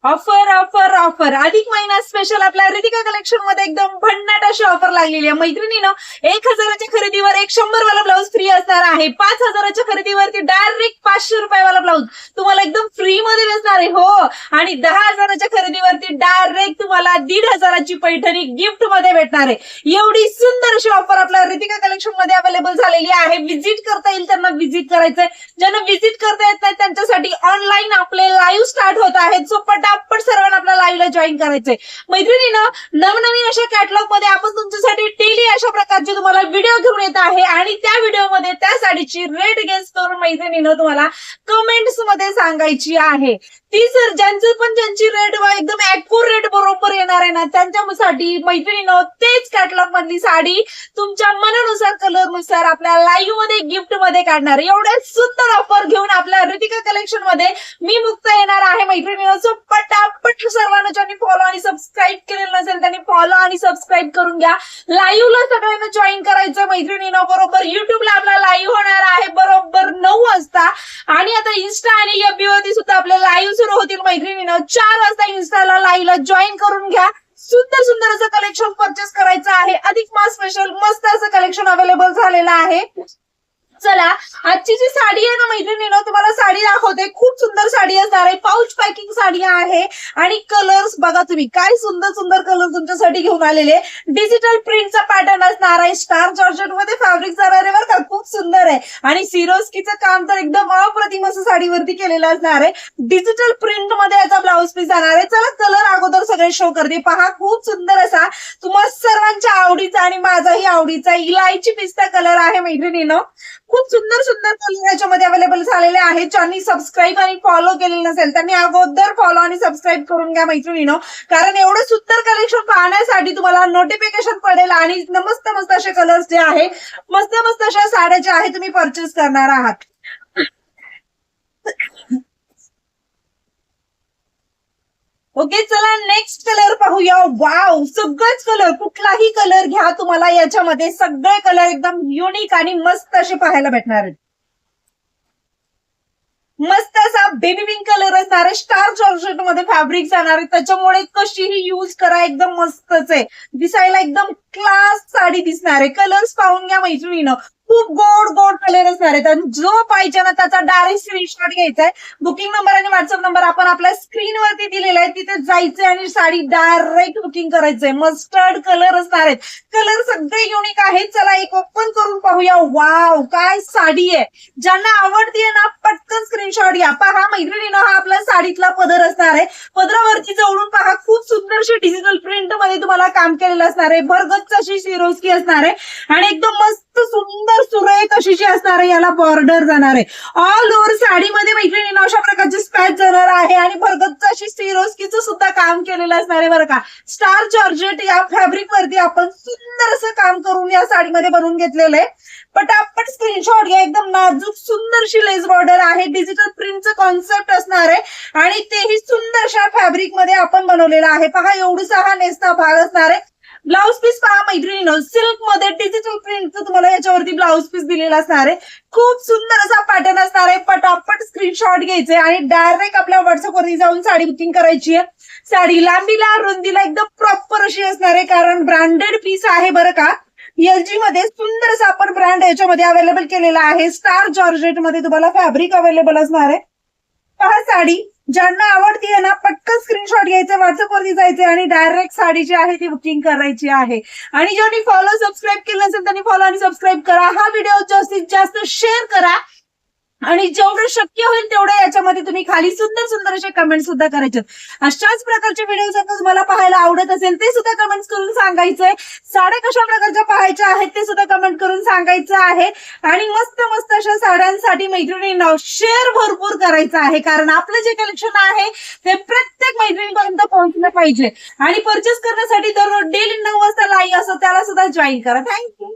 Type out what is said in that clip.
Offer offer offer अधिक महिना special आपल्या रितिका कलेक्शन मध्ये एकदम भन्नाट अशी ऑफर लागलेली आहे मैत्रिणीनं. 1,000च्या खरेदीवर एक 100 वाला ब्लाऊज फ्री असणार आहे. 5,000च्या खरेदीवरती डायरेक्ट 500 वाला ब्लाऊज तुम्हाला एकदम फ्री मध्ये असणार आहे. हो, आणि 10,000च्या खरेदीवरती डायरेक्ट तुम्हाला 1,500ची पैठणी गिफ्ट मध्ये भेटणार आहे. एवढी सुंदर अशी ऑफर आपल्या रितिका कलेक्शन मध्ये अवेलेबल झालेली आहे. व्हिजिट करता येईल त्यांना व्हिजिट करायचंय. ज्यांना व्हिजिट करता येत नाही त्यांच्यासाठी ऑनलाईन आपले लाईव्ह स्टार्ट होत आहेत. सो पटापट सर्वांना आपल्या लाईव्हला जॉईन करायचंय. मैत्रिणीनं नवनवीन अशा कॅटलॉग मध्ये आपण तुमच्यासाठी डेली अशा प्रकारचे तुम्हाला व्हिडिओ घेऊन येत आहे आणि त्या व्हिडिओमध्ये त्या साडीची रेट गेस करून मैत्रिणीनं तुम्हाला कमेंट्स मध्ये सांगायची आहे. ती जर ज्यांची रेट एकदम ऍक्युरेट बरोबर येणार आहे ना त्यांच्यासाठी मैत्रिणीनं तेच कॅटलॉग मधली साडी तुमच्या मनानुसार कलरनुसार आपल्या लाईव्ह मध्ये गिफ्ट मध्ये काढणार. एवढ्या सुंदर ऑफर घेऊन आपल्या रितिका कलेक्शन मध्ये मी मुक्त येणार आहे मैत्रिणीनं. सो पटापट सर्वांना ज्यांनी फॉलो आणि सबस्क्राईब केलेलं नसेल त्यांनी फॉलो आणि सबस्क्राईब करून घ्या. लाईव्हला सगळ्यांना जॉईन करायचं मैत्रिणीनं. बरोबर युट्यूबला आपला लाईव्ह होणार आहे बरोबर 9 वाजता आणि आता इन्स्टा आणि FB वरती सुद्धा आपले लाईव्ह सुरू होतील मैत्रिणीनं. 4 वाजता इन्स्टाला लाईव्हला जॉईन करून घ्या. सुंदर सुंदर असं कलेक्शन परचेस करायचं आहे. अधिक मास स्पेशल मस्त असं कलेक्शन अवेलेबल झालेलं आहे. चला, आजची जी साडी आहे ना मैत्रिणीनं तुम्हाला साडी दाखवते. खूप सुंदर साडी असणार आहे. पाऊच पॅकिंग साडी आहे आणि कलर्स बघा तुम्ही काय सुंदर सुंदर कलर तुमच्यासाठी घेऊन आलेले. डिजिटल प्रिंटचा पॅटर्न असणार आहे. स्टार जॉर्जेट मध्ये फॅब्रिक जाणार आहे बरं का. खूप सुंदर आहे आणि सिरोस्कीचं काम तर एकदम अप्रतिम असं साडीवरती केलेलं असणार आहे. डिजिटल प्रिंट मध्ये याचा ब्लाऊज पीस जाणार आहे. चला कलर अगोदर सगळे शो करते. पहा खूप सुंदर असा तुम्हाला सर्वांच्या आवडीचा आणि माझाही आवडीचा इलायची पिस्ता कलर आहे मैत्रिणीनं. खूप सुंदर सुंदर कलर याच्यामध्ये अवेलेबल झालेले आहेत. ज्यांनी सबस्क्राईब आणि फॉलो केलेलं नसेल त्यांनी अगोदर फॉलो आणि सबस्क्राईब करून घ्या मैत्रिणीनं. कारण एवढं सुंदर कलेक्शन पाहण्यासाठी तुम्हाला नोटिफिकेशन पडेल आणि मस्त मस्त असे कलर्स जे आहे मस्त मस्त अशा साड्या ज्या आहे तुम्ही परचेस करणार आहात. ओके, चला नेक्स्ट कलर पाहूया. वाव, सगळेच कलर कुठलाही कलर घ्या तुम्हाला याच्यामध्ये सगळे कलर एकदम युनिक आणि मस्त असे पाहायला भेटणार आहेत. मस्त असा बेबी पिंक कलर असणार आहे. स्टार जॉर्जेट मध्ये फॅब्रिक जाणार आहे. त्याच्यामुळे कशीही यूज करा एकदम मस्तच आहे. दिसायला एकदम क्लास साडी दिसणार आहे. कलर्स पाहून घ्या मैत्रिणीनं. खूप गोड गोड कलर असणार आहेत आणि जो पाहिजे ना त्याचा डायरेक्ट स्क्रीनशॉट घ्यायचा आहे. बुकिंग नंबर आणि व्हॉट्सअप नंबर आपण आपल्या स्क्रीनवरती दिलेला आहे. तिथे जायचंय आणि साडी डायरेक्ट बुकिंग करायचंय. मस्टर्ड कलर असणार आहेत. कलर सगळे युनिक आहेत. चला एक ओपन करून पाहूया. वाव, काय साडी आहे. ज्यांना आवडतीये ना पटकन स्क्रीनशॉट घ्या. पहा मैत्रिणीनं हा आपल्या साडीतला पदर असणार आहे. पदरावरती जवळून पहा खूप सुंदरशी डिजिटल प्रिंट मध्ये तुम्हाला काम केलेलं असणार आहे. भरगच्च अशी सिरोस्की असणार आहे आणि एकदम मस्त सुंदर सुरेख अशी जी असणार आहे याला बॉर्डर जाणार आहे. ऑल ओव्हर साडीमध्ये मैत्रिणीनं अशा प्रकारची स्पॅच जाणार आहे आणि भरगच्च अशी सिरोस्कीचं सुद्धा काम केलेलं असणार आहे बरं का. स्टार जॉर्जेट या फॅब्रिक वरती आपण सुंदर असं काम करून या साडीमध्ये बनवून घेतलेलं आहे. पटापट स्क्रीनशॉट घ्या. एकदम नाजूक सुंदरशी लेस बॉर्डर आहे. डिजिटल प्रिंटचं कॉन्सेप्ट असणार आहे आणि तेही सुंदरशा फॅब्रिक मध्ये आपण बनवलेलं आहे. पहा एवढूसा हा नेसता भाग असणार आहे. ब्लाऊज पीस पहा मैत्रिणीनं सिल्क मध्ये डिजिटल प्रिंटचं तुम्हाला याच्यावरती ब्लाऊज पीस दिलेला असणार आहे. खूप सुंदर असा पॅटर्न असणार आहे. पटापट स्क्रीनशॉट घ्यायचे आणि डायरेक्ट आपल्या व्हॉट्सअपवरती जाऊन साडी बुकिंग करायची आहे. साडी लांबीला रुंदीला एकदम प्रॉपर अशी असणार आहे कारण ब्रँडेड पीस आहे बरं का. LG मध्ये सुंदर असा आपण ब्रँड याच्यामध्ये अवेलेबल केलेला आहे. स्टार जॉर्जेट मध्ये तुम्हाला फॅब्रिक अवेलेबल असणार आहे. पहा साडी ज्यांना आवडतीये ना पटकन स्क्रीनशॉट घ्यायचे. व्हॉट्सअपवरती जायचे आणि डायरेक्ट साडी जी आहे ती बुकिंग करायची आहे. आणि ज्यांनी फॉलो सबस्क्राईब केलं नसेल त्यांनी फॉलो आणि सबस्क्राईब करा. हा व्हिडिओ जास्तीत जास्त शेअर करा आणि जेवढं शक्य होईल तेवढं याच्यामध्ये तुम्ही खाली सुंदर सुंदर असे कमेंट सुद्धा करायचे. अशाच प्रकारचे व्हिडिओ जर तुम्हाला पाहायला आवडत असेल ते सुद्धा कमेंट करून सांगायचंय. साड्या कशा प्रकारच्या पाहायच्या आहेत ते सुद्धा कमेंट करून सांगायचं आहे. आणि मस्त मस्त अशा साड्यांसाठी मैत्रिणींना शेअर भरपूर करायचं आहे कारण आपलं जे कलेक्शन आहे ते प्रत्येक मैत्रिणीपर्यंत पोहोचलं पाहिजे. आणि परचेस करण्यासाठी दररोज डेली 9 वाजता लाईव्ह असं त्याला सुद्धा जॉईन करा. थँक्यू.